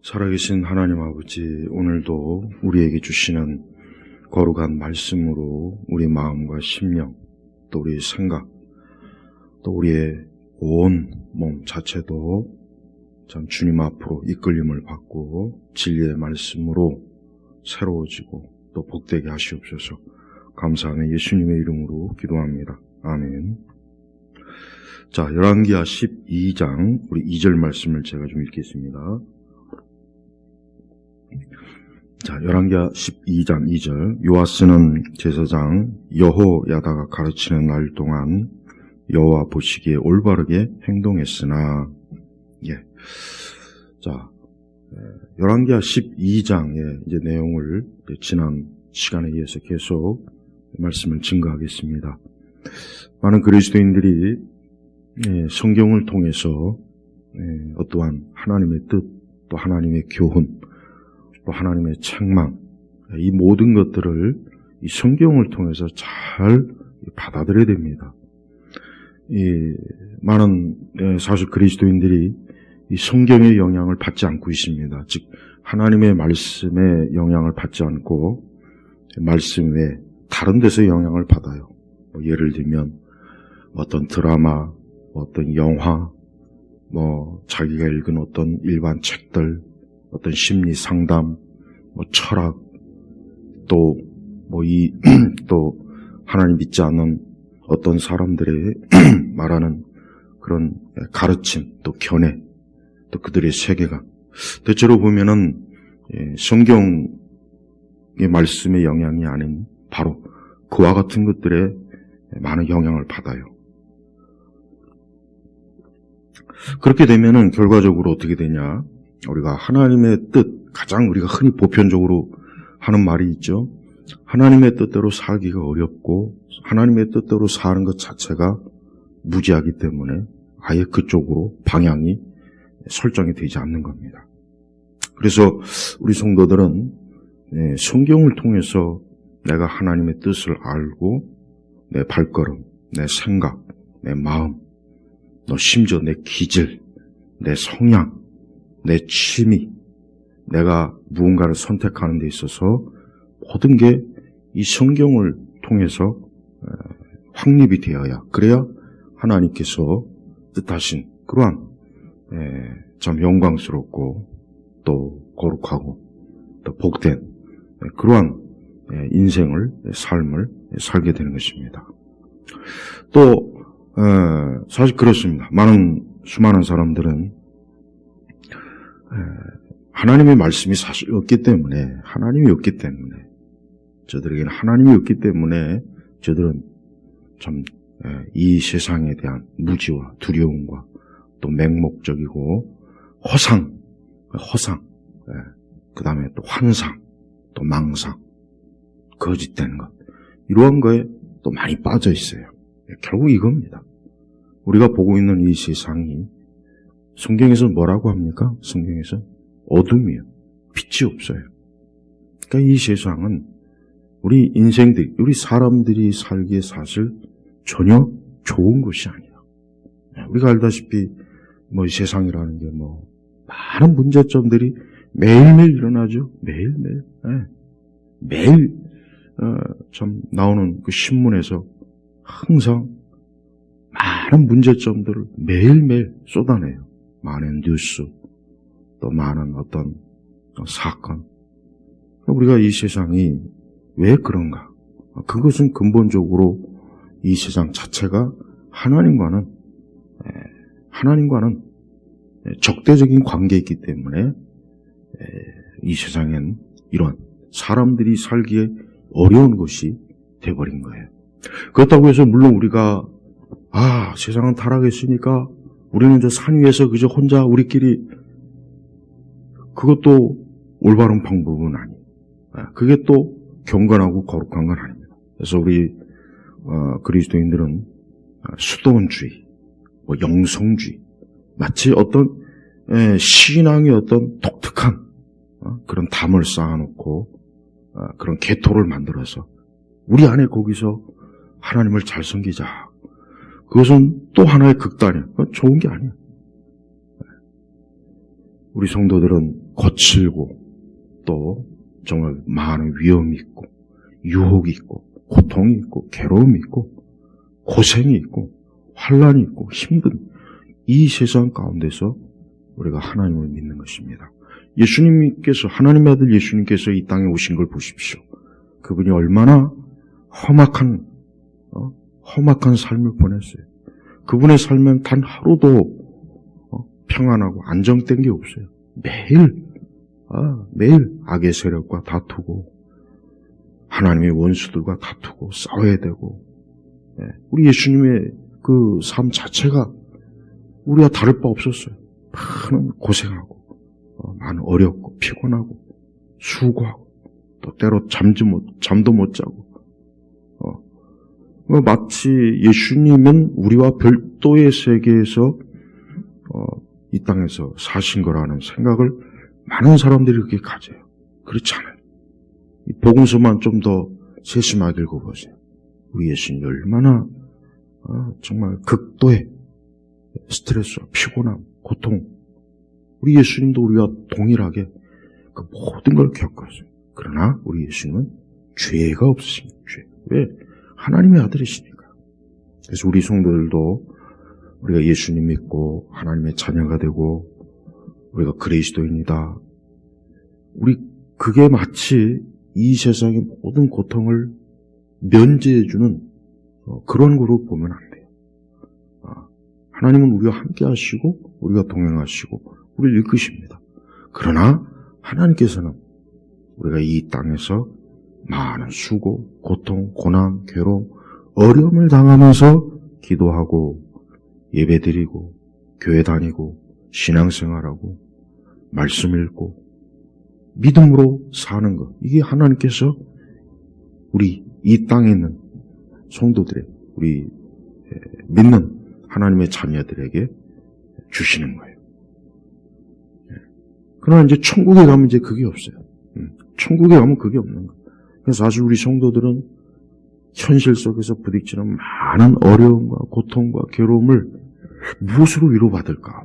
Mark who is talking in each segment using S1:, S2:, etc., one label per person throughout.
S1: 살아계신 하나님 아버지, 오늘도 우리에게 주시는 거룩한 말씀으로 우리 마음과 심령, 또 우리의 생각, 또 우리의 온 몸 자체도 참 주님 앞으로 이끌림을 받고 진리의 말씀으로 새로워지고 또 복되게 하시옵소서. 감사하며 예수님의 이름으로 기도합니다. 아멘. 자, 열왕기하 12장 우리 2절 말씀을 제가 좀 읽겠습니다. 자, 열왕기하 12장 2절. 요아스는 제사장 여호야다가 가르치는 날 동안 여호와 보시기에 올바르게 행동했으나, 자, 열왕기하 12장의 이제 내용을 지난 시간에 이어서 계속 말씀을 증거하겠습니다. 많은 그리스도인들이 성경을 통해서 어떠한 하나님의 뜻, 또 하나님의 교훈, 또 하나님의 책망, 이 모든 것들을 이 성경을 통해서 잘 받아들여야 됩니다. 많은 사실 그리스도인들이 이 성경의 영향을 받지 않고 있습니다. 즉 하나님의 말씀의 영향을 받지 않고 말씀 외에 다른 데서 영향을 받아요. 예를 들면 어떤 드라마, 어떤 영화, 자기가 읽은 어떤 일반 책들, 어떤 심리 상담, 철학, 또 하나님 믿지 않는 어떤 사람들의 말하는 그런 가르침, 또 견해, 또 그들의 세계관. 대체로 보면은 성경의 말씀의 영향이 아닌 바로 그와 같은 것들에 많은 영향을 받아요. 그렇게 되면은 결과적으로 어떻게 되냐? 우리가 하나님의 뜻, 가장 우리가 흔히 보편적으로 하는 말이 있죠. 하나님의 뜻대로 살기가 어렵고 하나님의 뜻대로 사는 것 자체가 무지하기 때문에 아예 그쪽으로 방향이 설정이 되지 않는 겁니다. 그래서 우리 성도들은 성경을 통해서 내가 하나님의 뜻을 알고 내 발걸음, 내 생각, 내 마음, 또 심지어 내 기질, 내 성향, 내 취미, 내가 무언가를 선택하는 데 있어서 모든 게 이 성경을 통해서 확립이 되어야, 그래야 하나님께서 뜻하신 그러한 참 영광스럽고 또 거룩하고 또 복된 그러한 인생을, 삶을 살게 되는 것입니다. 또 사실 그렇습니다. 수많은 사람들은 하나님의 말씀이 사실 없기 때문에, 저들에게는 하나님이 없기 때문에 저들은 참 이 세상에 대한 무지와 두려움과 또 맹목적이고 허상, 그 다음에 또 환상, 또 망상, 거짓된 것, 이러한 거에 또 많이 빠져 있어요. 결국 이겁니다. 우리가 보고 있는 이 세상이 성경에서 뭐라고 합니까? 성경에서 어둠이에요. 빛이 없어요. 그러니까 이 세상은 우리 우리 사람들이 살기에 사실 전혀 좋은 것이 아니에요. 우리가 알다시피 이 세상이라는 게 많은 문제점들이 매일매일 일어나죠. 매일 참 나오는 그 신문에서 항상 많은 문제점들을 매일매일 쏟아내요. 많은 뉴스, 또 많은 어떤 사건. 우리가 이 세상이 왜 그런가? 그것은 근본적으로 이 세상 자체가 하나님과는 적대적인 관계에 있기 때문에 이 세상엔 이런 사람들이 살기에 어려운 것이 돼버린 거예요. 그렇다고 해서 물론 우리가 세상은 타락했으니까 우리는 저 산 위에서 그저 혼자 우리끼리, 그것도 올바른 방법은 아니에요. 그게 또 경건하고 거룩한 건 아닙니다. 그래서 우리 그리스도인들은 수도원주의, 영성주의, 마치 어떤 신앙의 어떤 독특한 그런 담을 쌓아놓고 그런 개토를 만들어서 우리 안에 거기서 하나님을 잘 섬기자. 그것은 또 하나의 극단이에요. 좋은 게 아니에요. 우리 성도들은 거칠고 또 정말 많은 위험이 있고 유혹이 있고 고통이 있고 괴로움이 있고 고생이 있고 환란이 있고 힘든 이 세상 가운데서 우리가 하나님을 믿는 것입니다. 예수님께서, 하나님의 아들 예수님께서 이 땅에 오신 걸 보십시오. 그분이 얼마나 험악한 삶을 보냈어요. 그분의 삶은 단 하루도 평안하고 안정된 게 없어요. 매일 악의 세력과 다투고 하나님의 원수들과 다투고 싸워야 되고, 우리 예수님의 그 삶 자체가 우리와 다를 바 없었어요. 많은 고생하고 많은 어렵고 피곤하고 수고하고 또 때로 잠도 못 자고 마치 예수님은 우리와 별도의 세계에서 이 땅에서 사신 거라는 생각을 많은 사람들이 그렇게 가져요. 그렇지 않아요. 이 복음서만 좀 더 세심하게 읽어보세요. 우리 예수님이 얼마나 정말 극도의 스트레스와 피곤함, 고통, 우리 예수님도 우리와 동일하게 그 모든 걸 겪었어요. 그러나 우리 예수님은 죄가 없으십니다. 왜? 하나님의 아들이시니까. 그래서 우리 성도들도 우리가 예수님 믿고 하나님의 자녀가 되고 우리가 그리스도인이다. 그게 마치 이 세상의 모든 고통을 면제해주는 그런 거로 보면 안 돼요. 하나님은 우리와 함께 하시고 우리가 동행하시고 우리를 이끄십니다. 그러나 하나님께서는 우리가 이 땅에서 많은 수고, 고통, 고난, 괴로움, 어려움을 당하면서 기도하고 예배드리고 교회 다니고 신앙생활하고 말씀 읽고 믿음으로 사는 것, 이게 하나님께서 우리 이 땅에 있는 성도들의, 우리 믿는 하나님의 자녀들에게 주시는 거예요. 그러나 이제 천국에 가면 이제 그게 없어요. 천국에 가면 그게 없는 거예요. 그래서 사실 우리 성도들은 현실 속에서 부딪히는 많은 어려움과 고통과 괴로움을 무엇으로 위로받을까?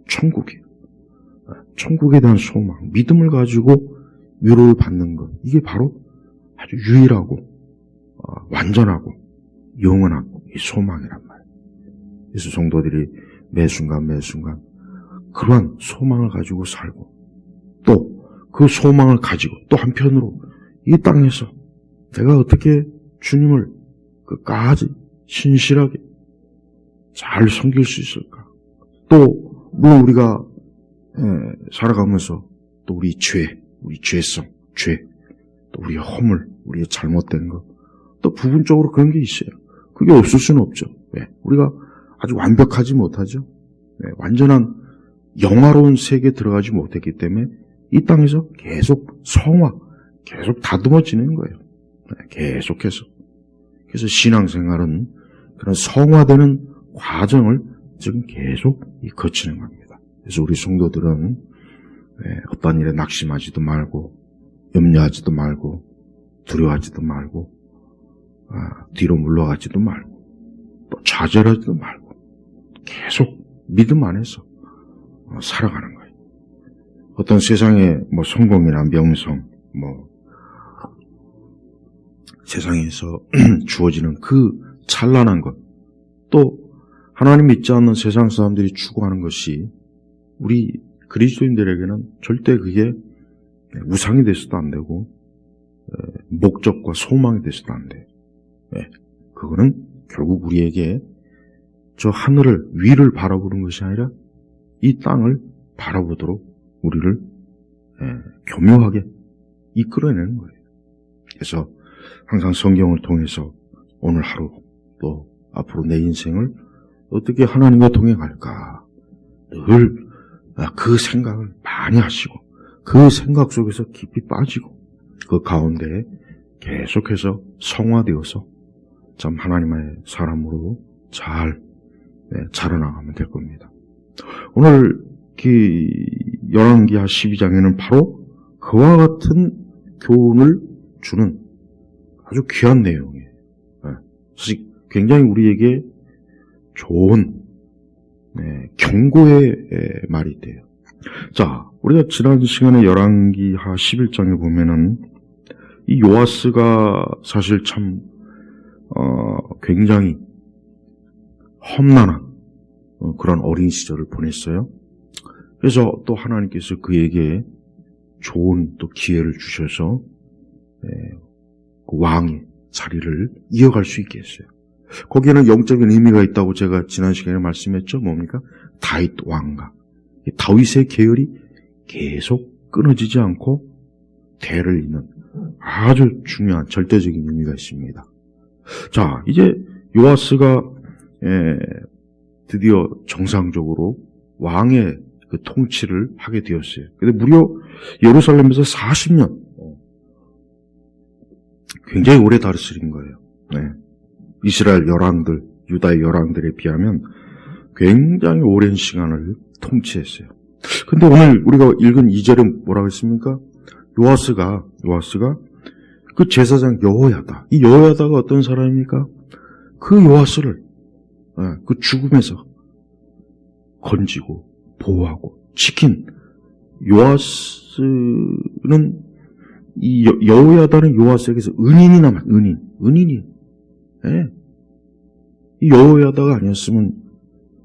S1: 천국이에요. 천국에 대한 소망, 믿음을 가지고 위로를 받는 것, 이게 바로 아주 유일하고 완전하고 영원한 이 소망이란 말이에요. 그래서 성도들이 매 순간 그러한 소망을 가지고 살고 또 그 소망을 가지고 또 한편으로 이 땅에서 내가 어떻게 주님을 끝까지 신실하게 잘 섬길 수 있을까? 또 물론 우리가 살아가면서 또 우리 죄성, 또 우리의 허물, 우리의 잘못된 것, 또 부분적으로 그런 게 있어요. 그게 없을 수는 없죠. 왜? 우리가 아주 완벽하지 못하죠. 완전한 영화로운 세계에 들어가지 못했기 때문에 이 땅에서 계속 계속 다듬어지는 거예요. 계속해서. 그래서 신앙생활은 그런 성화되는 과정을 지금 계속 거치는 겁니다. 그래서 우리 성도들은 어떤 일에 낙심하지도 말고 염려하지도 말고 두려워하지도 말고 뒤로 물러가지도 말고 또 좌절하지도 말고 계속 믿음 안에서 살아가는 거예요. 어떤 세상의 성공이나 명성, 세상에서 주어지는 그 찬란한 것, 또 하나님 믿지 않는 세상 사람들이 추구하는 것이 우리 그리스도인들에게는 절대 그게 우상이 돼서도 안 되고 목적과 소망이 돼서도 안 돼요. 그거는 결국 우리에게 저 하늘을 위를 바라보는 것이 아니라 이 땅을 바라보도록 우리를 교묘하게 이끌어내는 거예요. 그래서 항상 성경을 통해서 오늘 하루 또 앞으로 내 인생을 어떻게 하나님과 동행할까 늘 그 생각을 많이 하시고 그 생각 속에서 깊이 빠지고 그 가운데 계속해서 성화되어서 참 하나님의 사람으로 잘 자라나가면 될 겁니다. 오늘 열왕기하 12장에는 바로 그와 같은 교훈을 주는 아주 귀한 내용이에요. 사실 굉장히 우리에게 좋은 경고의 말이 돼요. 자, 우리가 지난 시간에 열왕기하 11장에 보면은 이 요아스가 사실 참 굉장히 험난한 그런 어린 시절을 보냈어요. 그래서 또 하나님께서 그에게 좋은 또 기회를 주셔서 그 왕의 자리를 이어갈 수 있게 했어요. 거기에는 영적인 의미가 있다고 제가 지난 시간에 말씀했죠. 뭡니까? 다윗 왕가. 다윗의 계열이 계속 끊어지지 않고 대를 잇는 아주 중요한 절대적인 의미가 있습니다. 자, 이제 요아스가 드디어 정상적으로 왕의 그 통치를 하게 되었어요. 근데 무려 예루살렘에서 40년 굉장히 오래 다스린 거예요. 네. 이스라엘 열왕들, 유다의 열왕들에 비하면 굉장히 오랜 시간을 통치했어요. 근데 오늘 우리가 읽은 2절은 뭐라고 했습니까? 요아스가 그 제사장 여호야다. 이 여호야다가 어떤 사람입니까? 그 요아스를 그 죽음에서 건지고 보호하고 지킨 요아스는 이 여호야다는 요아스에게서 은인이 남았. 은인이. 예. 이 여호야다가 아니었으면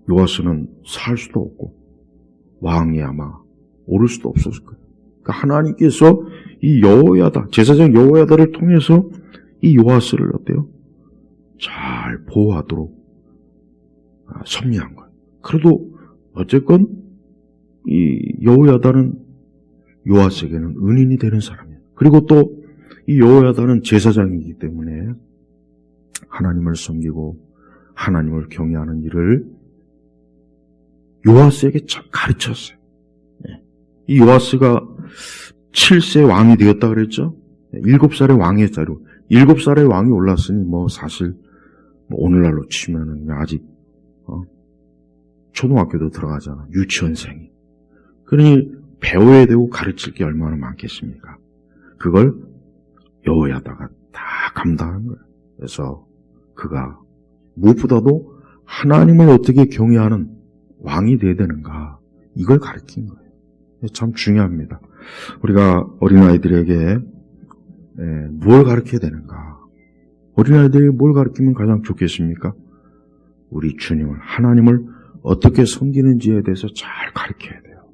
S1: 요아스는 살 수도 없고 왕이 아마 오를 수도 없었을 거예요. 그러니까 하나님께서 이 여호야다, 제사장 여호야다를 통해서 이 요아스를 어때요? 잘 보호하도록 섭리한 거예요. 그래도 어쨌건 이 여호야다는 요아스에게는 은인이 되는 사람이에요. 그리고 또 이 여호야다는 제사장이기 때문에 하나님을 섬기고 하나님을 경외하는 일을 요아스에게 참 가르쳤어요. 이 요아스가 7세 왕이 되었다 그랬죠? 7살의 왕의 자리로 7살의 왕이 올랐으니 뭐 사실 오늘날로 치면은 아직 초등학교도 들어가잖아. 유치원생이. 그러니 배워야 되고 가르칠 게 얼마나 많겠습니까? 그걸 여호야다가 다 감당한 거예요. 그래서 그가 무엇보다도 하나님을 어떻게 경외하는 왕이 되어야 되는가, 이걸 가르친 거예요. 참 중요합니다. 우리가 어린아이들에게 뭘 가르쳐야 되는가? 어린아이들에게 뭘 가르치면 가장 좋겠습니까? 우리 주님을, 하나님을 어떻게 섬기는지에 대해서 잘 가르쳐야 돼요.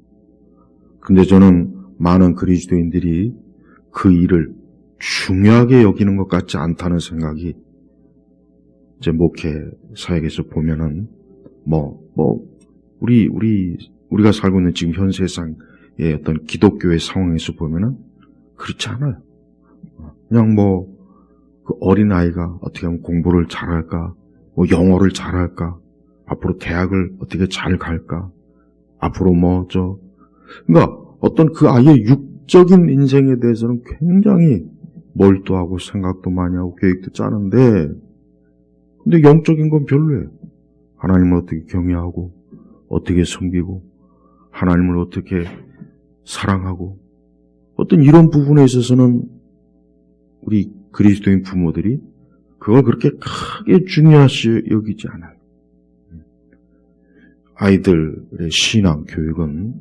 S1: 근데 저는 많은 그리스도인들이 그 일을 중요하게 여기는 것 같지 않다는 생각이 제 목회 사역에서 보면은 우리가 살고 있는 지금 현 세상의 어떤 기독교의 상황에서 보면은 그렇지 않아요. 그냥 그 어린아이가 어떻게 하면 공부를 잘할까, 영어를 잘할까, 앞으로 대학을 어떻게 잘 갈까, 앞으로 그러니까 어떤 그 아이의 육적인 인생에 대해서는 굉장히 몰두하고 생각도 많이 하고 계획도 짜는데, 근데 영적인 건 별로예요. 하나님을 어떻게 경외하고 어떻게 섬기고 하나님을 어떻게 사랑하고, 어떤 이런 부분에 있어서는 우리 그리스도인 부모들이 그걸 그렇게 크게 중요하시 여기지 않아요. 아이들의 신앙 교육은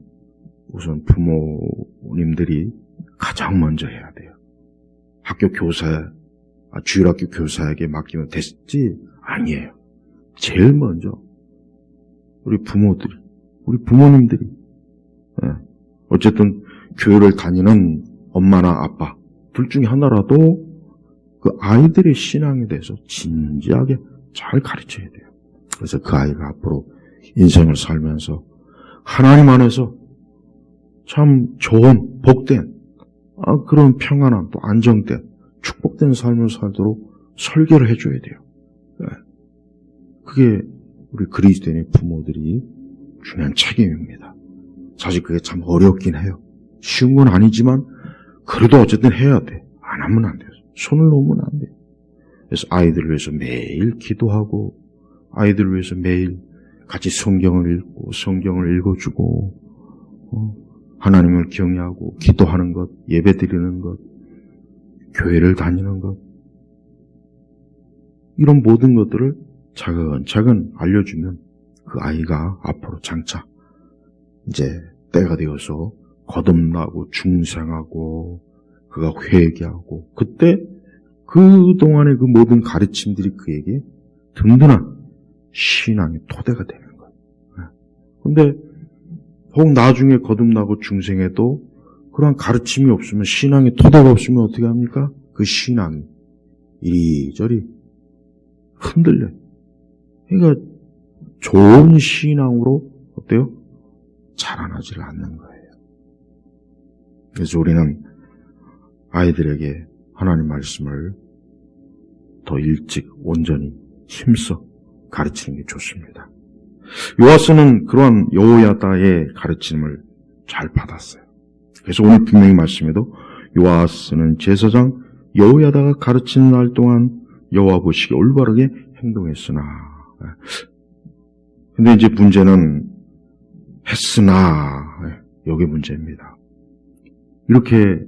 S1: 우선 부모님들이 가장 먼저 해야 돼요. 학교 교사, 주일학교 교사에게 맡기면 됐지? 아니에요. 제일 먼저 우리 부모님들이 어쨌든 교회를 다니는 엄마나 아빠 둘 중에 하나라도 그 아이들의 신앙에 대해서 진지하게 잘 가르쳐야 돼요. 그래서 그 아이가 앞으로 인생을 살면서 하나님 안에서 참 좋은, 복된, 그런 평안한, 또 안정된, 축복된 삶을 살도록 설계를 해줘야 돼요. 그게 우리 그리스도인의 부모들이 중요한 책임입니다. 사실 그게 참 어렵긴 해요. 쉬운 건 아니지만 그래도 어쨌든 해야 돼. 안 하면 안 돼요. 손을 놓으면 안 돼요. 그래서 아이들을 위해서 매일 기도하고, 아이들을 위해서 매일 같이 성경을 읽고 성경을 읽어주고, 하나님을 경외하고 기도하는 것, 예배드리는 것, 교회를 다니는 것, 이런 모든 것들을 차근차근 알려주면 그 아이가 앞으로 장차 이제 때가 되어서 거듭나고 중생하고 그가 회개하고 그때 그동안의 그 모든 가르침들이 그에게 든든한 신앙의 토대가 되는 거예요. 그런데 혹 나중에 거듭나고 중생해도 그러한 가르침이 없으면 신앙의 토대가 없으면 어떻게 합니까? 그 신앙이 이리저리 흔들려요. 그러니까 좋은 신앙으로 어때요? 자라나지를 않는 거예요. 그래서 우리는 아이들에게 하나님 말씀을 더 일찍 온전히 힘써 가르치는 게 좋습니다. 요아스는 그러한 여호야다의 가르침을 잘 받았어요. 그래서 오늘 분명히 말씀에도 요아스는 제사장 여호야다가 가르치는 날 동안 여호와 보시기에 올바르게 행동했으나, 근데 이제 문제는 했으나 여기 문제입니다. 이렇게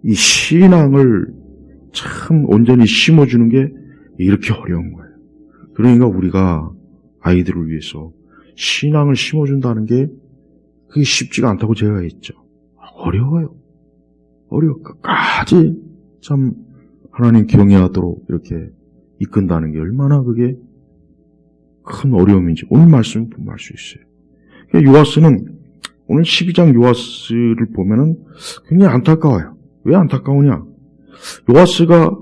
S1: 이 신앙을 참 온전히 심어주는 게 이렇게 어려운 거예요. 그러니까 우리가 아이들을 위해서 신앙을 심어준다는 게 그게 쉽지가 않다고 제가 했죠. 어려워요. 끝까지 참 하나님 경외하도록 이렇게 이끈다는 게 얼마나 그게 큰 어려움인지 오늘 말씀을 보면 알 수 있어요. 요아스는 오늘 12장 요아스를 보면은 굉장히 안타까워요. 왜 안타까우냐? 요아스가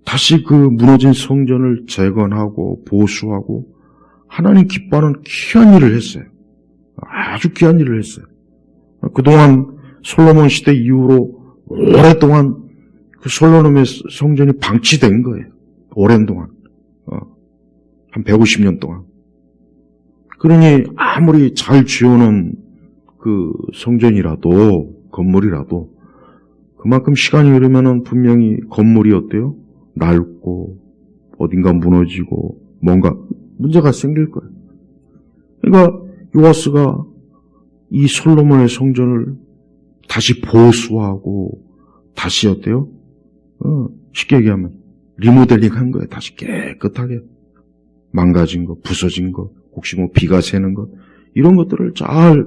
S1: 다시 그 무너진 성전을 재건하고 보수하고 하나님 기뻐하는 귀한 일을 했어요. 아주 귀한 일을 했어요. 그동안 솔로몬 시대 이후로 오랫동안 그 솔로몬의 성전이 방치된 거예요. 오랜 동안. 한 150년 동안. 그러니 아무리 잘 지어놓은 그 성전이라도, 건물이라도, 그만큼 시간이 흐르면은 분명히 건물이 어때요? 낡고, 어딘가 무너지고, 뭔가 문제가 생길 거예요. 그러니까 요아스가 이 솔로몬의 성전을 다시 보수하고, 다시 어때요? 쉽게 얘기하면, 리모델링 한 거예요. 다시 깨끗하게. 망가진 것, 부서진 것, 혹시 뭐 비가 새는 것, 이런 것들을 잘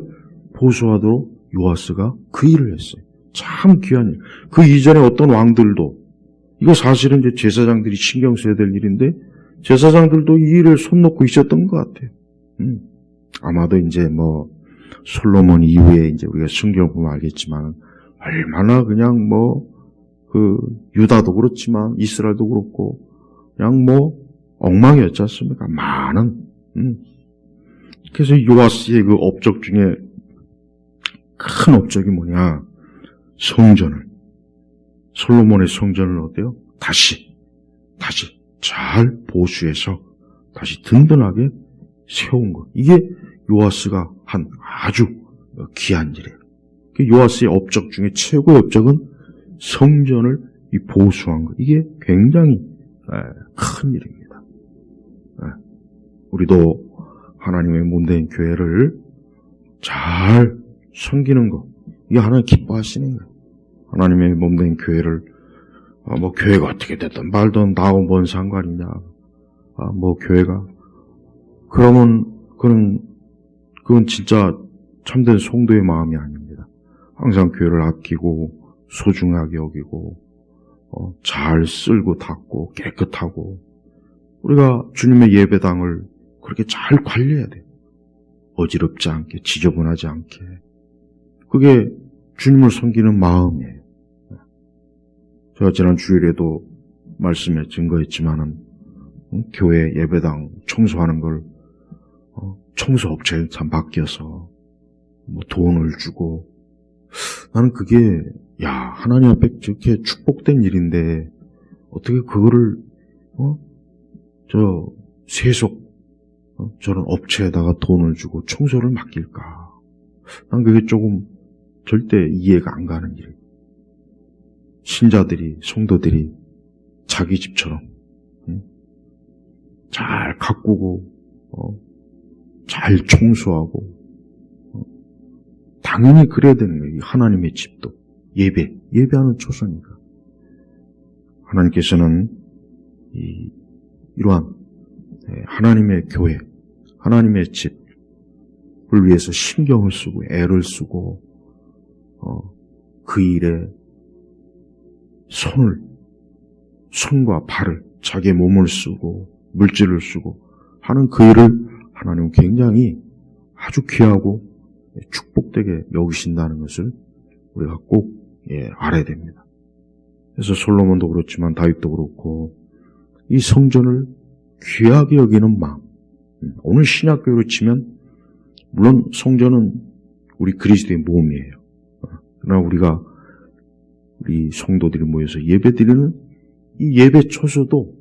S1: 보수하도록 요아스가 그 일을 했어요. 참 귀한 일. 그 이전에 어떤 왕들도, 이거 사실은 이제 제사장들이 신경 써야 될 일인데, 제사장들도 이 일을 손 놓고 있었던 것 같아요. 아마도 이제 뭐, 솔로몬 이후에 이제 우리가 성경 보면 알겠지만, 얼마나 그냥 뭐, 유다도 그렇지만, 이스라엘도 그렇고, 그냥 뭐, 엉망이었지 않습니까? 많은. 그래서 요아스의 그 업적 중에 큰 업적이 뭐냐? 솔로몬의 성전을 어때요? 다시 잘 보수해서 다시 든든하게 세운 것. 이게 요아스가 한 아주 귀한 일이에요. 요아스의 업적 중에 최고의 업적은 성전을 보수한 것. 이게 굉장히 큰 일입니다. 우리도 하나님의 몸된 교회를 잘 섬기는 것, 이게 하나님 기뻐하시는 거예요. 하나님의 몸된 교회를 뭐 교회가 어떻게 됐든 말든 나하고 뭔 상관이냐, 뭐 교회가 그러면 그건 진짜 참된 성도의 마음이 아닙니다. 항상 교회를 아끼고 소중하게 여기고 잘 쓸고 닦고 깨끗하고 우리가 주님의 예배당을 그렇게 잘 관리해야 돼요. 어지럽지 않게, 지저분하지 않게. 그게 주님을 섬기는 마음이에요. 제가 지난 주일에도 말씀에 증거했지만은 교회 예배당 청소하는 걸 청소업체에 맡겨서 뭐 돈을 주고 나는 그게 하나님 앞에 저렇게 축복된 일인데 어떻게 그거를 세속 저런 업체에다가 돈을 주고 청소를 맡길까? 난 그게 조금 절대 이해가 안 가는 일이에요. 신자들이, 성도들이 자기 집처럼 잘 가꾸고 잘 청소하고 당연히 그래야 되는 거예요. 하나님의 집도 예배하는 초소니까. 하나님께서는 이러한 하나님의 교회, 하나님의 집을 그걸 위해서 신경을 쓰고 애를 쓰고 그 일에 손과 발을, 자기의 몸을 쓰고 물질을 쓰고 하는 그 일을 하나님은 굉장히 아주 귀하고 축복되게 여기신다는 것을 우리가 꼭 알아야 됩니다. 그래서 솔로몬도 그렇지만 다윗도 그렇고 이 성전을 귀하게 여기는 마음. 오늘 신약교회로 치면 물론 성전은 우리 그리스도의 몸이에요. 그러나 우리 성도들이 모여서 예배드리는 이 예배 초소도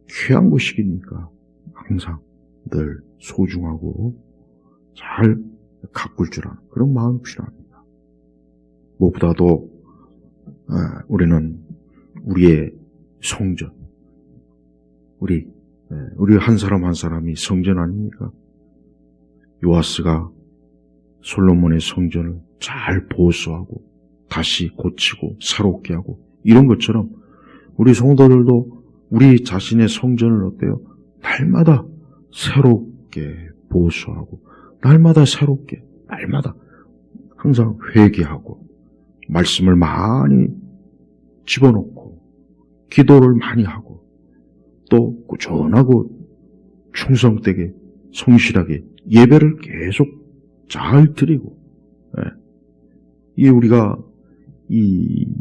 S1: 귀한 것이니까 항상 늘 소중하고 잘 가꿀 줄 아는 그런 마음이 필요합니다. 무엇보다도 우리는 우리의 성전, 우리 한 사람 한 사람이 성전 아닙니까? 요아스가 솔로몬의 성전을 잘 보수하고 다시 고치고 새롭게 하고 이런 것처럼 우리 성도들도 우리 자신의 성전을 어때요? 날마다 새롭게 보수하고 날마다 새롭게 날마다 항상 회개하고 말씀을 많이 집어넣고 기도를 많이 하고 또 꾸준하고 충성되게 성실하게 예배를 계속 잘 드리고 이게 우리가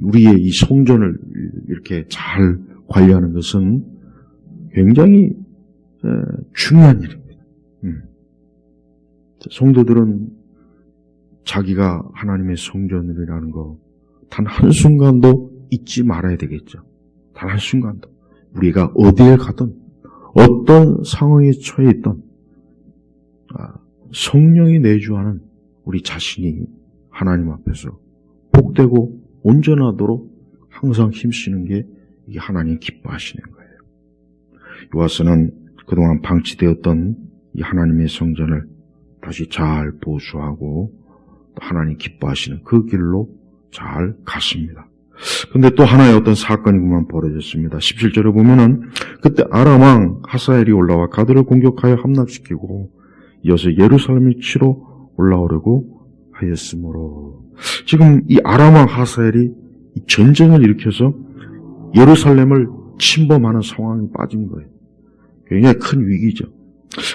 S1: 우리의 이 성전을 이렇게 잘 관리하는 것은 굉장히 중요한 일입니다. 성도들은 자기가 하나님의 성전이라는 거 단 한순간도 잊지 말아야 되겠죠. 단 한순간도. 우리가 어디에 가든 어떤 상황에 처해 있든 성령이 내주하는 우리 자신이 하나님 앞에서 복되고 온전하도록 항상 힘쓰는 게 이게 하나님 기뻐하시는 거예요. 요아스는 그동안 방치되었던 이 하나님의 성전을 다시 잘 보수하고 또 하나님 기뻐하시는 그 길로 잘 갔습니다. 근데 또 하나의 어떤 사건이 그만 벌어졌습니다. 17절에 보면은 그때 아람 왕 하사엘이 올라와 가드를 공격하여 함락시키고 이어서 예루살렘을 치러 올라오려고 하였으므로 지금 이 아람 왕 하사엘이 전쟁을 일으켜서 예루살렘을 침범하는 상황이 빠진 거예요. 굉장히 큰 위기죠.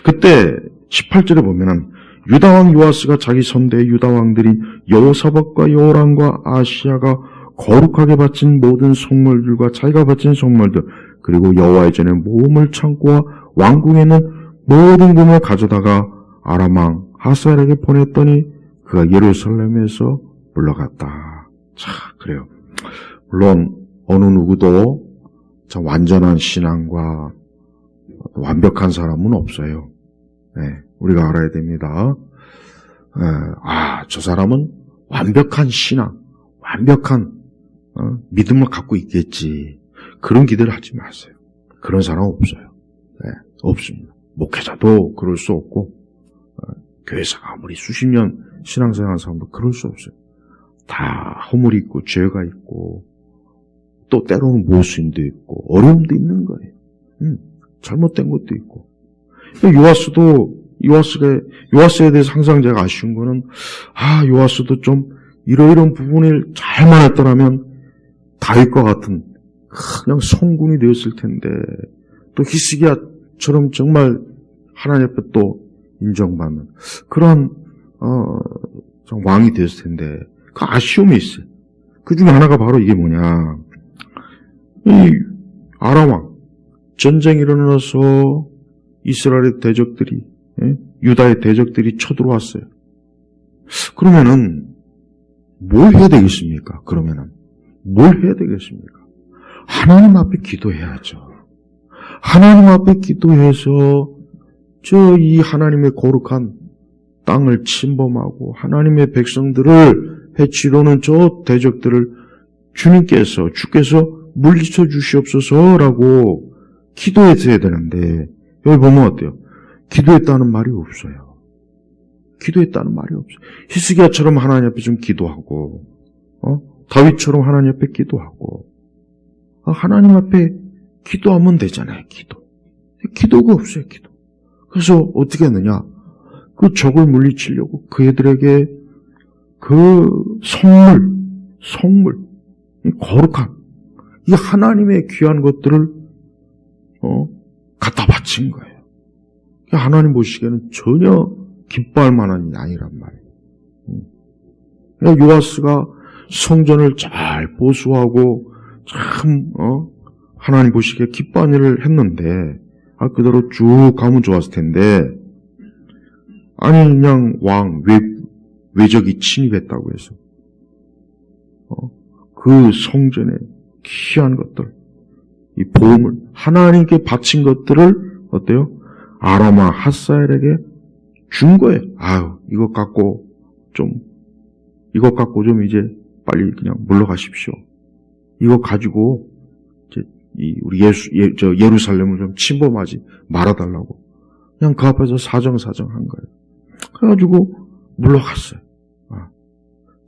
S1: 그때 18절에 보면은 유다왕 요아스가 자기 선대의 유다왕들이 여호사밧과 여호람과 아시야가 거룩하게 바친 모든 성물들과 자기가 바친 성물들 그리고 여호와의 전에 모음을 창고와 왕궁에 있는 모든 금을 가져다가 아람 왕 하사엘에게 보냈더니 그가 예루살렘에서 물러갔다. 자, 그래요. 물론 어느 누구도 완전한 신앙과 완벽한 사람은 없어요. 우리가 알아야 됩니다. 저 사람은 완벽한 신앙, 완벽한 믿음을 갖고 있겠지. 그런 기대를 하지 마세요. 그런 사람 없어요. 없습니다. 목회자도 그럴 수 없고 교회에서 아무리 수십 년 신앙생활하는 사람도 그럴 수 없어요. 다 허물이 있고 죄가 있고 또 때로는 모순도 있고 어려움도 있는 거예요. 잘못된 것도 있고. 요아스에 대해서 항상 제가 아쉬운 거는 요아스도 좀 이러이런 부분을 잘만 했더라면 다윗과 같은 그냥 성군이 되었을 텐데 또 히스기야처럼 정말 하나님 앞에 또 인정받는 그런 왕이 되었을 텐데 그 아쉬움이 있어요. 그 중에 하나가 바로 이게 뭐냐, 이 아람 왕 전쟁이 일어나서 이스라엘의 대적들이 유다의 대적들이 쳐들어왔어요. 그러면은 뭘 해야 되겠습니까? 뭘 해야 되겠습니까? 하나님 앞에 기도해야죠. 하나님 앞에 기도해서 이 하나님의 거룩한 땅을 침범하고 하나님의 백성들을 해치려는 저 대적들을 주께서 물리쳐 주시옵소서라고 기도했어야 되는데 여기 보면 어때요? 기도했다는 말이 없어요. 히스기야처럼 하나님 앞에 좀 기도하고 다윗처럼 하나님 앞에 기도하고 하나님 앞에 기도하면 되잖아요. 기도가 없어요. 그래서 어떻게 했느냐? 그 적을 물리치려고 그애들에게 그 성물, 이 거룩한, 이 하나님의 귀한 것들을, 갖다 바친 거예요. 하나님 보시기에는 전혀 기뻐할 만한 일이 아니란 말이에요. 요아스가 성전을 잘 보수하고, 참, 하나님 보시기에 기뻐한 일을 했는데, 그대로 쭉 가면 좋았을 텐데, 아니, 그냥 외적이 침입했다고 해서, 그 성전에 귀한 것들, 이 보물, 하나님께 바친 것들을, 어때요? 아로마 핫사엘에게 준 거예요. 이것 갖고 좀 이제 빨리 그냥 물러가십시오. 이거 가지고, 우리 예루살렘을 좀 침범하지 말아달라고. 그냥 그 앞에서 사정한 거예요. 그래가지고 물러갔어요.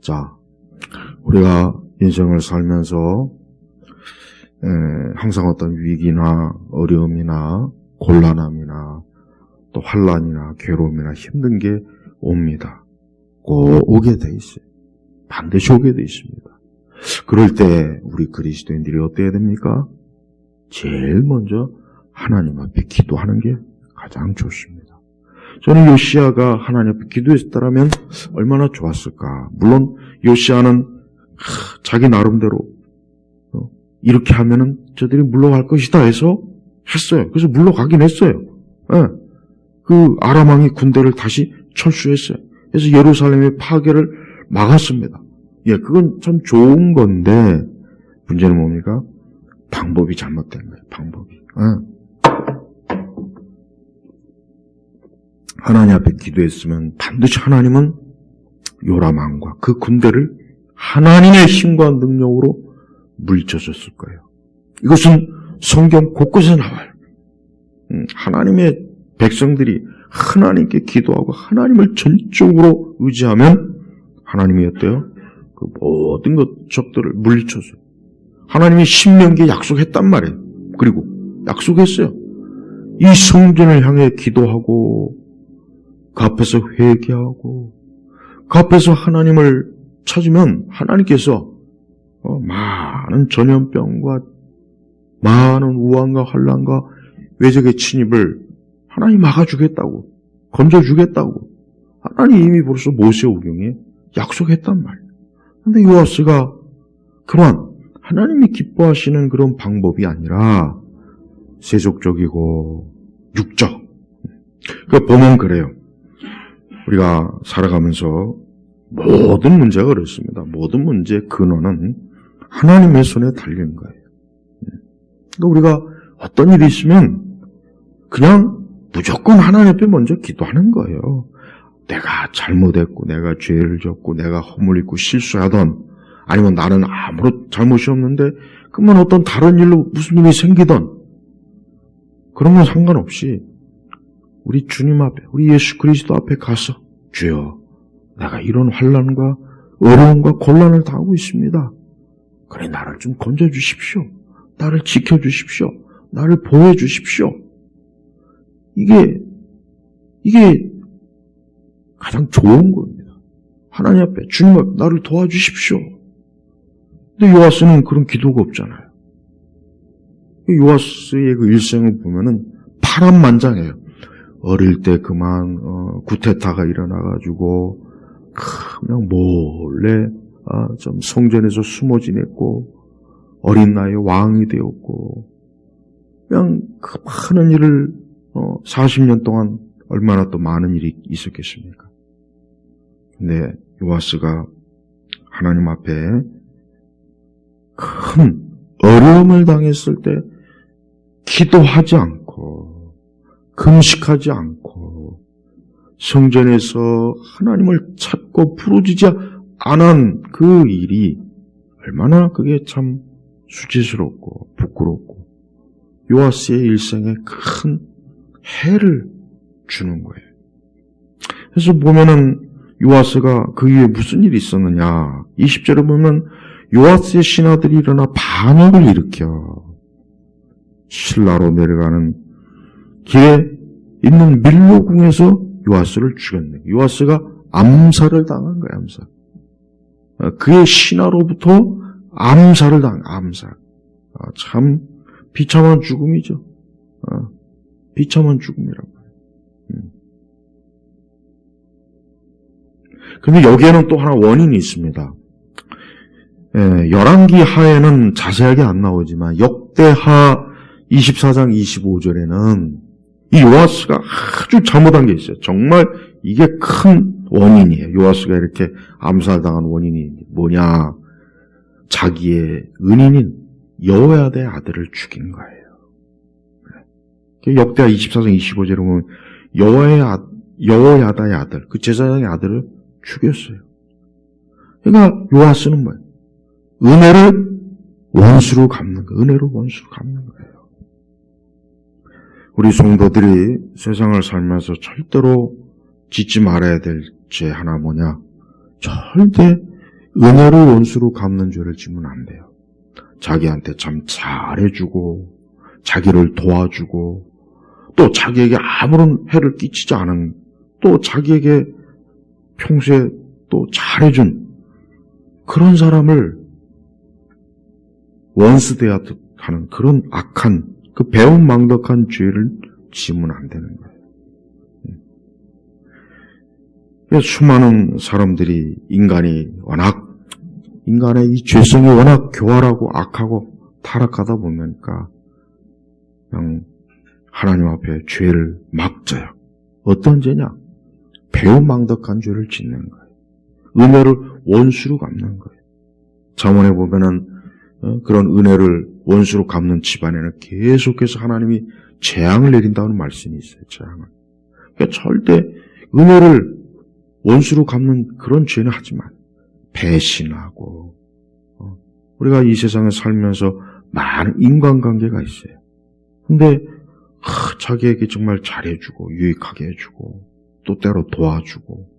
S1: 자, 우리가 인생을 살면서 항상 어떤 위기나 어려움이나 곤란함이나 또 환난이나 괴로움이나 힘든 게 옵니다. 꼭 오게 돼 있어요. 반드시 오게 돼 있습니다. 그럴 때 우리 그리스도인들이 어때야 됩니까? 제일 먼저 하나님 앞에 기도하는 게 가장 좋습니다. 저는 요시야가 하나님 앞에 기도했다면 얼마나 좋았을까. 물론 요시야는 자기 나름대로 이렇게 하면은 저들이 물러갈 것이다 해서 했어요. 그래서 물러가긴 했어요. 그 아람 왕이 군대를 다시 철수했어요. 그래서 예루살렘의 파괴를 막았습니다. 그건 참 좋은 건데 문제는 뭡니까? 방법이 잘못된 거예요. 방법이. 하나님 앞에 기도했으면 반드시 하나님은 요람 왕과 그 군대를 하나님의 힘과 능력으로 물리쳐줬을 거예요. 이것은 성경 곳곳에 나와요. 하나님의 백성들이 하나님께 기도하고 하나님을 전적으로 의지하면 하나님이 어때요? 그 모든 적들을 물리쳐줘요. 하나님이 신명기에 약속했단 말이에요. 그리고 약속했어요. 이 성전을 향해 기도하고 그 앞에서 회개하고 그 앞에서 하나님을 찾으면 하나님께서 많은 전염병과 많은 우환과 환난과 외적의 침입을 하나님 막아주겠다고, 건져주겠다고 하나님 이미 벌써 모세오경에 약속했단 말이에요. 그런데 요아스가 그러한 하나님이 기뻐하시는 그런 방법이 아니라 세속적이고 육적. 보면 그래요. 우리가 살아가면서 모든 문제가 그렇습니다. 모든 문제의 근원은 하나님의 손에 달린 거예요. 그러니까 우리가 어떤 일이 있으면 그냥 무조건 하나님 앞에 먼저 기도하는 거예요. 내가 잘못했고 내가 죄를 졌고 내가 허물 있고 실수하던 아니면 나는 아무런 잘못이 없는데 그러면 어떤 다른 일로 무슨 일이 생기던 그런 건 상관없이 우리 주님 앞에 우리 예수 그리스도 앞에 가서 주여 내가 이런 환난과 어려움과 곤란을 당하고 있습니다. 그래 나를 좀 건져주십시오. 나를 지켜주십시오. 나를 보호해주십시오. 이게 가장 좋은 겁니다. 하나님 앞에 주님 앞에 나를 도와주십시오. 근데 요아스는 그런 기도가 없잖아요. 요아스의 그 일생을 보면은 파란만장해요. 어릴 때 그만 구테타가 일어나가지고 그냥 몰래 좀 성전에서 숨어 지냈고 어린 나이에 왕이 되었고 그냥 그 많은 일을 40년 동안 얼마나 또 많은 일이 있었겠습니까? 근데 요아스가 하나님 앞에 큰 어려움을 당했을 때 기도하지 않고 금식하지 않고 성전에서 하나님을 찾고 부르짖지 않은 그 일이 얼마나 그게 참 수치스럽고 부끄럽고 요아스의 일생에 큰 해를 주는 거예요. 그래서 보면은 요아스가 그 이후에 무슨 일이 있었느냐 20절에 보면 요아스의 신하들이 일어나 반역을 일으켜 실라로 내려가는 길에 있는 밀로궁에서 요아스를 죽였네. 요아스가 암살을 당한 거예요. 암살. 그의 신하로부터 암살을 당한 암살. 참 비참한 죽음이죠. 비참한 죽음이라고. 그런데 여기에는 또 하나 원인이 있습니다. 열왕기 하에는 자세하게 안 나오지만 역대하 24장 25절에는 이 요아스가 아주 잘못한 게 있어요. 정말 이게 큰 원인이에요. 요아스가 이렇게 암살당한 원인이 뭐냐? 자기의 은인인 여호야다의 아들을 죽인 거예요. 역대하 24장 25절에 보면 여호야다의 아들, 그 제사장의 아들을 죽였어요. 그러니까 요아스는 뭐예요? 은혜를 원수로 갚는 거예요. 은혜로 원수로 갚는 거예요. 우리 성도들이 세상을 살면서 절대로 짓지 말아야 될 죄 하나 뭐냐? 절대 은혜를 원수로 갚는 죄를 지면 안 돼요. 자기한테 참 잘해주고 자기를 도와주고 또 자기에게 아무런 해를 끼치지 않은 또 자기에게 평소에 또 잘해준 그런 사람을 원수 대하듯 하는 그런 악한 그 배은망덕한 죄를 지으면 안 되는 거예요. 수많은 사람들이 인간의 이 죄성이 워낙 교활하고 악하고 타락하다 보니까 그냥 하나님 앞에 죄를 막 져요. 어떤 죄냐? 배은망덕한 죄를 짓는 거예요. 은혜를 원수로 갚는 거예요. 잠언에 보면은 그런 은혜를 원수로 갚는 집안에는 계속해서 하나님이 재앙을 내린다는 말씀이 있어요. 재앙을. 그러니까 절대 은혜를 원수로 갚는 그런 죄는 하지 마. 배신하고 우리가 이 세상에 살면서 많은 인간관계가 있어요. 근데 자기에게 정말 잘해주고 유익하게 해주고 또 때로 도와주고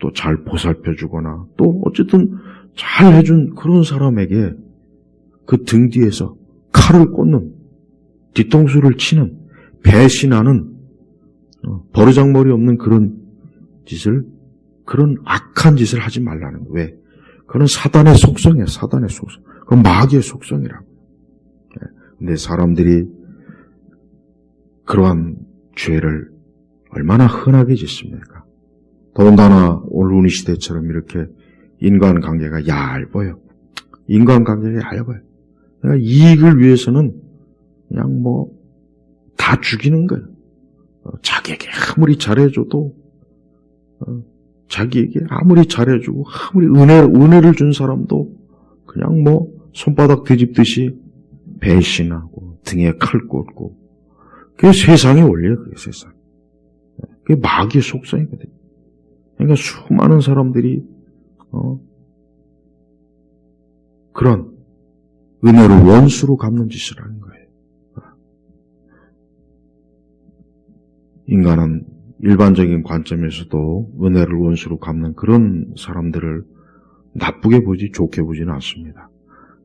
S1: 또 잘 보살펴주거나 또 어쨌든 잘 해준 그런 사람에게 그 등 뒤에서 칼을 꽂는 뒤통수를 치는 배신하는 버르장머리 없는 그런 짓을 그런 악한 짓을 하지 말라는 거예요. 왜? 그건 사단의 속성이에요. 사단의 속성. 그건 마귀의 속성이라고. 근데 사람들이 그러한 죄를 얼마나 흔하게 짓습니까? 더군다나 오늘 우리 시대처럼 이렇게 인간관계가 얇아요. 인간관계가 얇아요. 그러니까 이익을 위해서는 그냥 다 죽이는 거예요. 자기에게 아무리 잘해줘도 자기에게 아무리 잘해주고 아무리 은혜를 준 사람도 그냥 손바닥 뒤집듯이 배신하고 등에 칼 꽂고 그게 세상의 원리예요. 그게 세상. 그게 마귀의 속성이거든요. 그러니까 수많은 사람들이 그런 은혜를 원수로 갚는 짓을 하는 거예요. 인간은 일반적인 관점에서도 은혜를 원수로 갚는 그런 사람들을 나쁘게 보지 좋게 보지는 않습니다.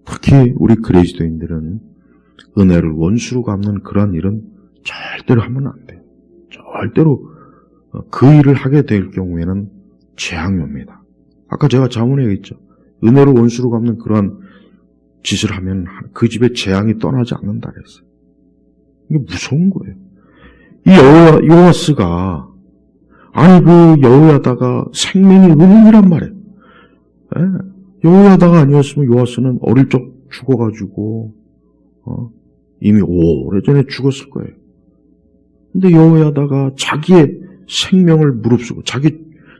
S1: 특히 우리 그리스도인들은 은혜를 원수로 갚는 그런 일은 절대로 하면 안 돼요. 절대로 그 일을 하게 될 경우에는 재앙이 옵니다. 아까 제가 자문에 얘기했죠. 은혜를 원수로 갚는 그러한 짓을 하면 그 집에 재앙이 떠나지 않는다 그랬어요. 이게 무서운 거예요. 이 요아스가 아니 그 여호야다가 생명이 은인이란 말이에요. 여호야다가 아니었으면 요아스는 어릴 적 죽어가지고 이미 오래전에 죽었을 거예요. 근데 여호야다가 자기의 생명을 무릅쓰고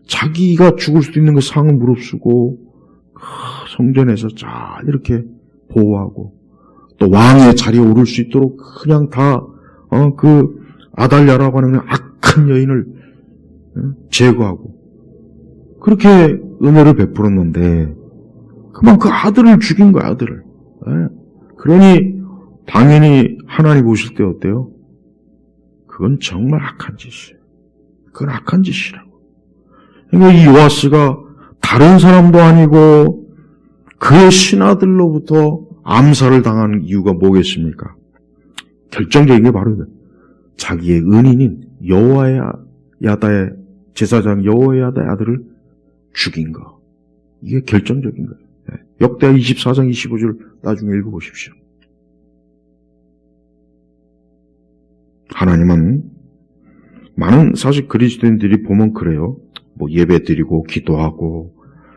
S1: 자기가 죽을 수도 있는 그 상을 무릅쓰고 성전에서 잘 이렇게 보호하고 또 왕의 자리에 오를 수 있도록 그냥 다 그 아달랴라고 하는 악한 여인을 제거하고 그렇게 은혜를 베풀었는데 그만 그 아들을 죽인 거야. 아들을. 그러니 당연히 하나님 보실 때 어때요? 그건 정말 악한 짓이에요. 그건 악한 짓이라고. 그러니까 이 요아스가 다른 사람도 아니고 그의 신하들로부터 암살을 당한 이유가 뭐겠습니까? 결정적인 게 바로 자기의 은인인 야다의 제사장 여호야다의 아들을 죽인 거. 이게 결정적인 거예요. 역대하 24장 25절 나중에 읽어보십시오. 하나님은 많은 사실 그리스도인들이 보면 그래요. 뭐 예배 드리고 기도하고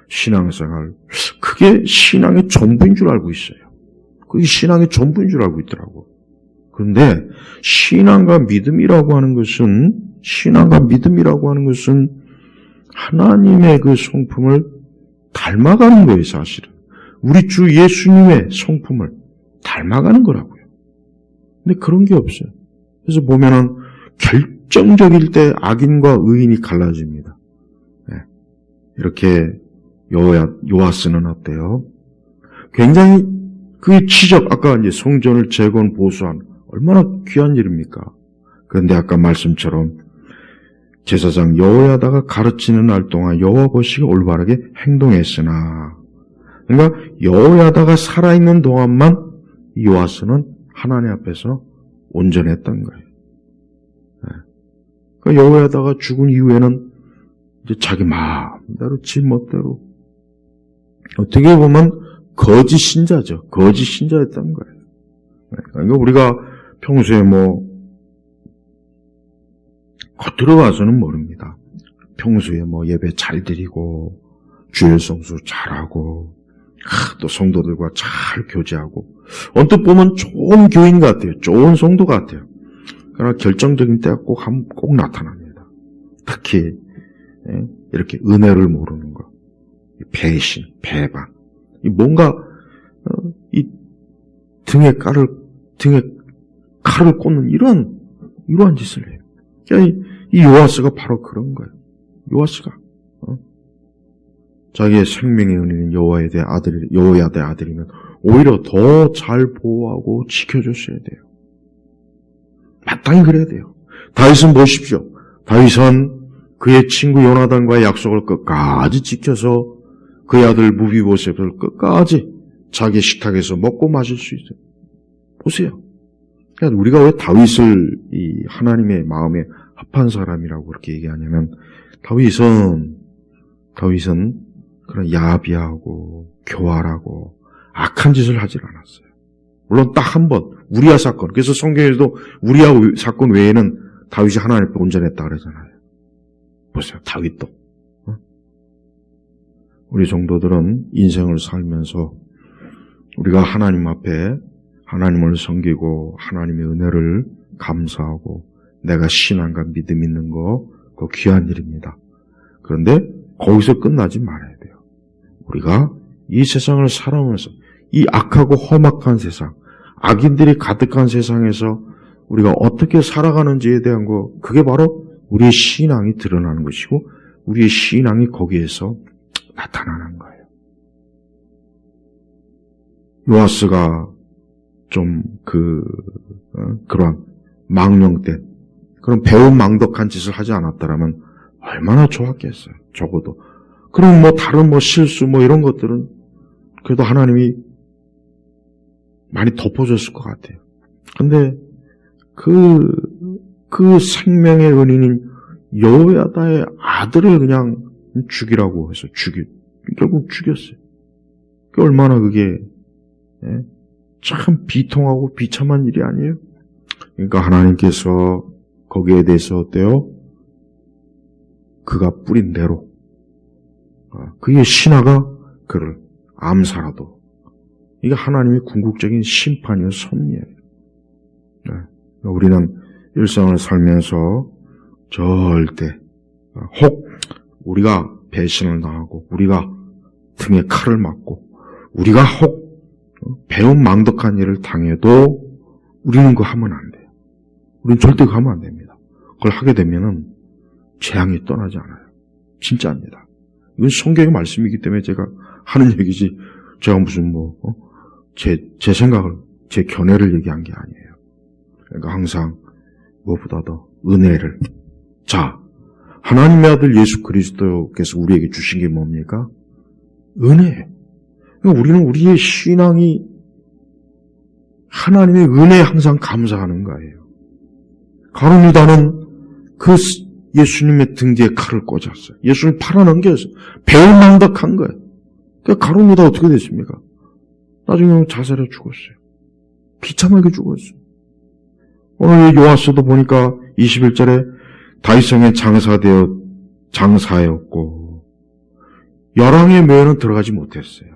S1: 신앙생활, 그게 신앙의 전부인 줄 알고 있어요. 그게 신앙의 전부인 줄 알고 있더라고. 그런데 신앙과 믿음이라고 하는 것은 하나님의 그 성품을 닮아가는 거예요, 사실은. 우리 주 예수님의 성품을 닮아가는 거라고요. 근데 그런 게 없어요. 그래서 보면은 결정적일 때 악인과 의인이 갈라집니다. 네. 이렇게 요아스는 어때요? 굉장히 그 지적, 아까 이제 성전을 재건 보수한 얼마나 귀한 일입니까? 그런데 아까 말씀처럼 제사장 여호야다가 가르치는 날 동안 여호와 보시기에 올바르게 행동했으나, 그러니까 여호야다가 살아있는 동안만 요아스는 하나님 앞에서 온전했던 거예요. 그러니까 여호야다가 죽은 이후에는 이제 자기 마음대로 지 멋대로, 어떻게 보면 거짓 신자죠. 거짓 신자였던 거예요. 그러니까 우리가 평소에 뭐 겉으로 봐서는 모릅니다. 평소에 뭐 예배 잘 드리고 주일 성수 잘하고 또 성도들과 잘 교제하고 언뜻 보면 좋은 교인 같아요. 좋은 성도 같아요. 그러나 결정적인 때가 꼭 나타납니다. 특히 이렇게 은혜를 모르는 것, 배신, 배반, 뭔가 이 등에 칼을 꽂는 이러한 짓을 해요. 그러니까 이 요아스가 바로 그런 거예요. 요아스가 자기의 생명의 은혜는 여호야다의 아들이면 오히려 더 잘 보호하고 지켜줬어야 돼요. 마땅히 그래야 돼요. 다윗은 보십시오. 다윗은 그의 친구 요나단과의 약속을 끝까지 지켜서 그의 아들 무비보셋을 끝까지 자기 식탁에서 먹고 마실 수 있어요. 보세요. 그러니까 우리가 왜 다윗을 이 하나님의 마음에 합한 사람이라고 그렇게 얘기하냐면, 다윗은 그런 야비하고 교활하고 악한 짓을 하질 않았어요. 물론 딱 한 번, 우리아 사건. 그래서 성경에서도 우리아 사건 외에는 다윗이 하나님 앞에 온전했다 그러잖아요. 보세요. 다윗도. 우리 성도들은 인생을 살면서 우리가 하나님 앞에 하나님을 섬기고 하나님의 은혜를 감사하고 내가 신앙과 믿음 있는 거, 그거 귀한 일입니다. 그런데 거기서 끝나지 말아야 돼요. 우리가 이 세상을 살아오면서 이 악하고 험악한 세상, 악인들이 가득한 세상에서 우리가 어떻게 살아가는지에 대한 거, 그게 바로 우리의 신앙이 드러나는 것이고 우리의 신앙이 거기에서 나타나는 거예요. 요아스가 좀 그런 망령된 그런 배은망덕한 짓을 하지 않았다라면 얼마나 좋았겠어요. 적어도. 그럼 뭐 다른 뭐 실수 뭐 이런 것들은 그래도 하나님이 많이 덮어줬을 것 같아요. 근데 그 생명의 은인인 여호야다의 아들을 그냥 죽이라고 해서 결국 죽였어요. 얼마나 그게 참 비통하고 비참한 일이 아니에요. 그러니까 하나님께서 거기에 대해서 어때요? 그가 뿌린 대로 그의 신하가 그를 암살하도, 이게 하나님의 궁극적인 심판이요 섭리예요. 우리는 일상을 살면서 절대 혹 우리가 배신을 당하고 우리가 등에 칼을 맞고 우리가 혹 배은망덕한 일을 당해도 우리는 그거 하면 안 돼요. 우리는 절대 그거 하면 안 됩니다. 그걸 하게 되면은 재앙이 떠나지 않아요. 진짜입니다. 이건 성경의 말씀이기 때문에 제가 하는 얘기지, 제가 무슨 제 생각을, 제 견해를 얘기한 게 아니에요. 그러니까 항상 무엇보다 더 은혜를. 자, 하나님의 아들 예수 그리스도께서 우리에게 주신 게 뭡니까? 은혜. 그러니까 우리는 우리의 신앙이 하나님의 은혜에 항상 감사하는 거예요. 가룟 유다는 그 예수님의 등 뒤에 칼을 꽂았어요. 예수님을 팔아넘겼어요. 배은망덕한 거예요. 그러니까 가룟유다 어떻게 됐습니까? 나중에 자살해 죽었어요. 비참하게 죽었어요. 오늘 요하서도 보니까 21절에 다윗성에 장사하였고 열왕의 묘에는 들어가지 못했어요.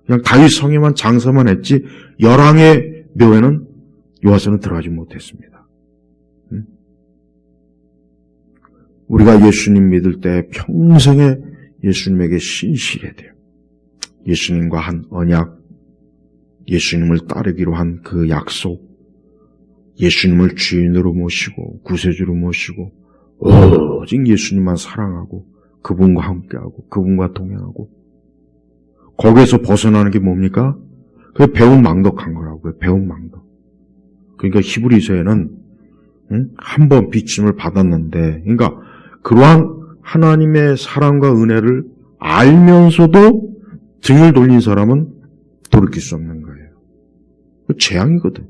S1: 그냥 다윗성에만 장사만 했지 열왕의 묘에는 요하서는 들어가지 못했습니다. 우리가 예수님 믿을 때 평생에 예수님에게 신실해야 돼요. 예수님과 한 언약, 예수님을 따르기로 한 그 약속, 예수님을 주인으로 모시고 구세주로 모시고 오직 예수님만 사랑하고 그분과 함께하고 그분과 동행하고 거기에서 벗어나는 게 뭡니까? 그게 배은망덕한 거라고요. 배은망덕. 그러니까 히브리서에는 한 번 비침을 받았는데 그러니까 그러한 하나님의 사랑과 은혜를 알면서도 등을 돌린 사람은 돌이킬 수 없는 거예요. 재앙이거든.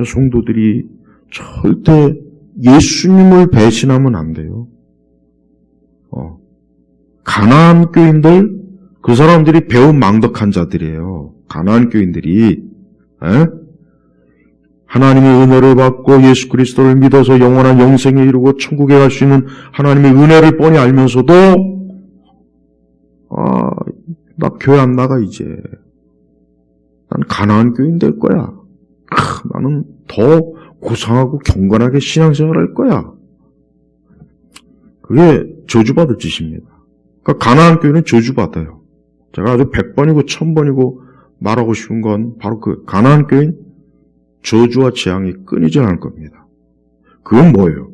S1: 성도들이 절대 예수님을 배신하면 안 돼요. 가나안 교인들, 그 사람들이 배은망덕한 자들이에요. 가나안 교인들이 하나님의 은혜를 받고 예수 그리스도를 믿어서 영원한 영생에 이르고 천국에 갈 수 있는 하나님의 은혜를 뻔히 알면서도 나 교회 안 나가 이제. 난 가나안 교인 될 거야. 나는 더 고상하고 경건하게 신앙생활 할 거야. 그게 저주받을 짓입니다. 그러니까 가나안 교인은 저주받아요. 제가 아주 100번이고 1000번이고 말하고 싶은 건 바로 그 가나안 교인 저주와 재앙이 끊이지 않을 겁니다. 그건 뭐예요?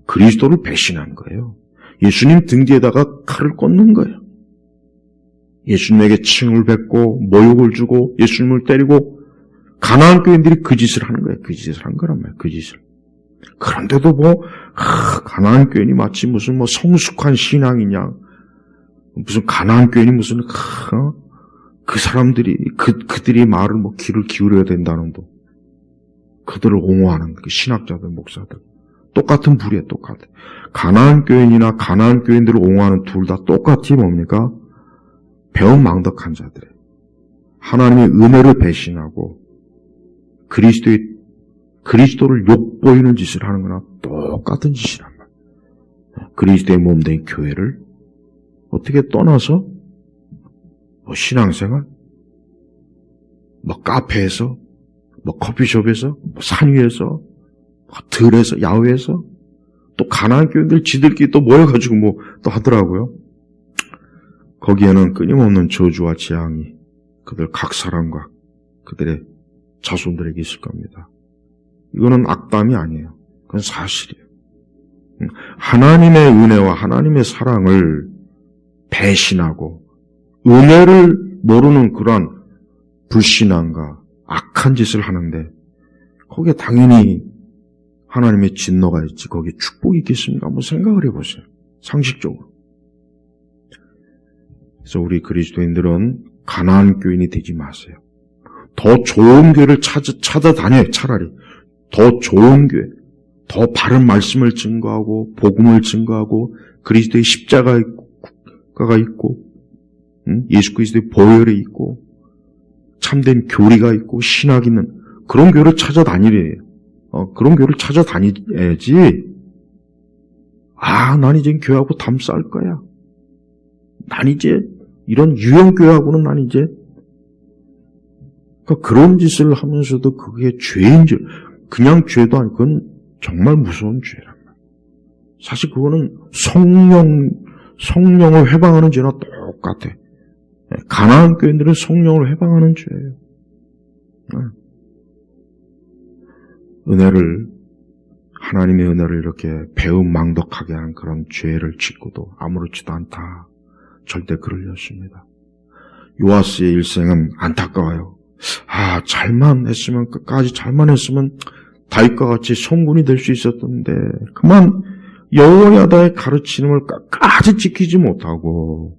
S1: 그리스도를 배신한 거예요. 예수님 등 뒤에다가 칼을 꽂는 거예요. 예수님에게 칭을 뱉고 모욕을 주고 예수님을 때리고 가나안 교인들이 그 짓을 하는 거예요. 그 짓을 한 거란 말이에요. 그 짓을. 그런데도 가나안 교인이 마치 무슨 성숙한 신앙이냐, 무슨 가나안 교인이 무슨 그 사람들이 그들이 말을 귀를 기울여야 된다는 도 그들을 옹호하는 그 신학자들, 목사들 똑같은 불이에요. 똑같아. 가나안 교인이나 가나안 교인들을 옹호하는 둘 다 똑같이 뭡니까? 배은망덕한 자들이에요. 하나님의 은혜를 배신하고 그리스도를 욕보이는 짓을 하는 거나 똑같은 짓이란 말이에요. 그리스도의 몸된 교회를 어떻게 떠나서 신앙생활, 카페에서, 커피숍에서, 산 위에서, 들에서, 야외에서, 또 가나안 교인들 지들끼리 또 모여가지고 또 하더라고요. 거기에는 끊임없는 저주와 재앙이 그들 각 사람과 그들의 자손들에게 있을 겁니다. 이거는 악담이 아니에요. 그건 사실이에요. 하나님의 은혜와 하나님의 사랑을 배신하고 은혜를 모르는 그러한 불신앙과 악한 짓을 하는데 거기에 당연히 하나님의 진노가 있지 거기에 축복이 있겠습니까? 한번 생각을 해보세요. 상식적으로. 그래서 우리 그리스도인들은 가나안 교인이 되지 마세요. 더 좋은 교회를 찾아다녀요. 차라리 더 좋은 교회, 더 바른 말씀을 증거하고 복음을 증거하고 그리스도의 십자가가 있고 예수 그리스도의 보혈이 있고 참된 교리가 있고 신학 있는 그런 교회를 찾아다니래요. 그런 교회를 찾아다녀야지. 난 이제 교회하고 담 쌓을 거야. 난 이제 이런 유형 교회하고는 난 이제 그런 짓을 하면서도 그게 죄인 줄 그냥 죄도 아니고 그건 정말 무서운 죄란 말이에요. 사실 그거는 성령을 회방하는 죄나 똑같아. 가나안 교인들은 성령을 회방하는 죄예요. 하나님의 은혜를 이렇게 배은망덕하게 하는 그런 죄를 짓고도 아무렇지도 않다. 절대 그럴 리 없습니다. 요아스의 일생은 안타까워요. 끝까지 잘만 했으면 다윗과 같이 성군이 될 수 있었던데 그만 여호야다의 가르침을 끝까지 지키지 못하고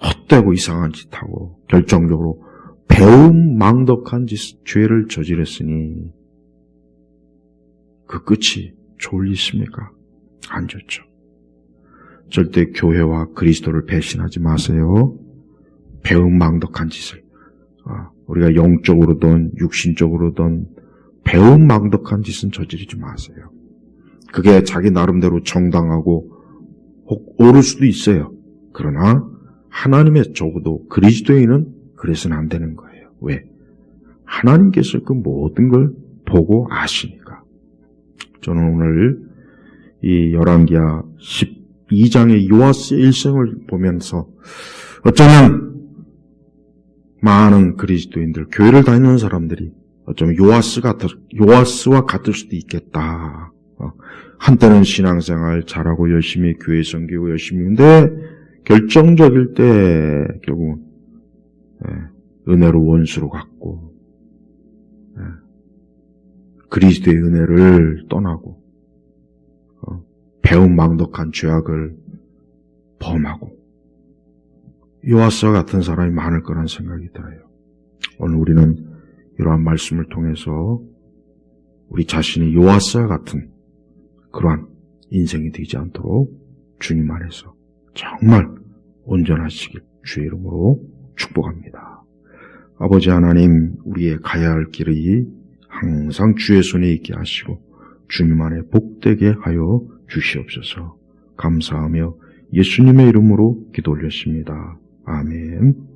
S1: 헛되고 이상한 짓하고 결정적으로 배은망덕한 죄를 저질렀으니 그 끝이 좋을 일 있습니까? 안 좋죠. 절대 교회와 그리스도를 배신하지 마세요. 배은망덕한 짓을, 우리가 영적으로든 육신적으로든 배은망덕한 짓은 저지르지 마세요. 그게 자기 나름대로 정당하고 혹 옳을 수도 있어요. 그러나 하나님의, 적어도 그리스도인은 그래서는 안 되는 거예요. 왜? 하나님께서 그 모든 걸 보고 아시니까. 저는 오늘 이 열왕기하 12장의 요아스의 일생을 보면서 어쩌면 많은 그리스도인들, 교회를 다니는 사람들이 어쩌면 요아스와 같을 수도 있겠다. 한때는 신앙생활 잘하고 열심히 교회 섬기고 열심히 했는데 결정적일 때 결국은 은혜로 원수로 갔고 그리스도의 은혜를 떠나고 배은망덕한 죄악을 범하고 요아스와 같은 사람이 많을 거란 생각이 들어요. 오늘 우리는 이러한 말씀을 통해서 우리 자신이 요아스와 같은 그러한 인생이 되지 않도록 주님 안에서 정말 온전하시길 주의 이름으로 축복합니다. 아버지 하나님, 우리의 가야 할 길이 항상 주의 손에 있게 하시고 주님 안에 복되게 하여 주시옵소서. 감사하며 예수님의 이름으로 기도 올렸습니다. 아멘.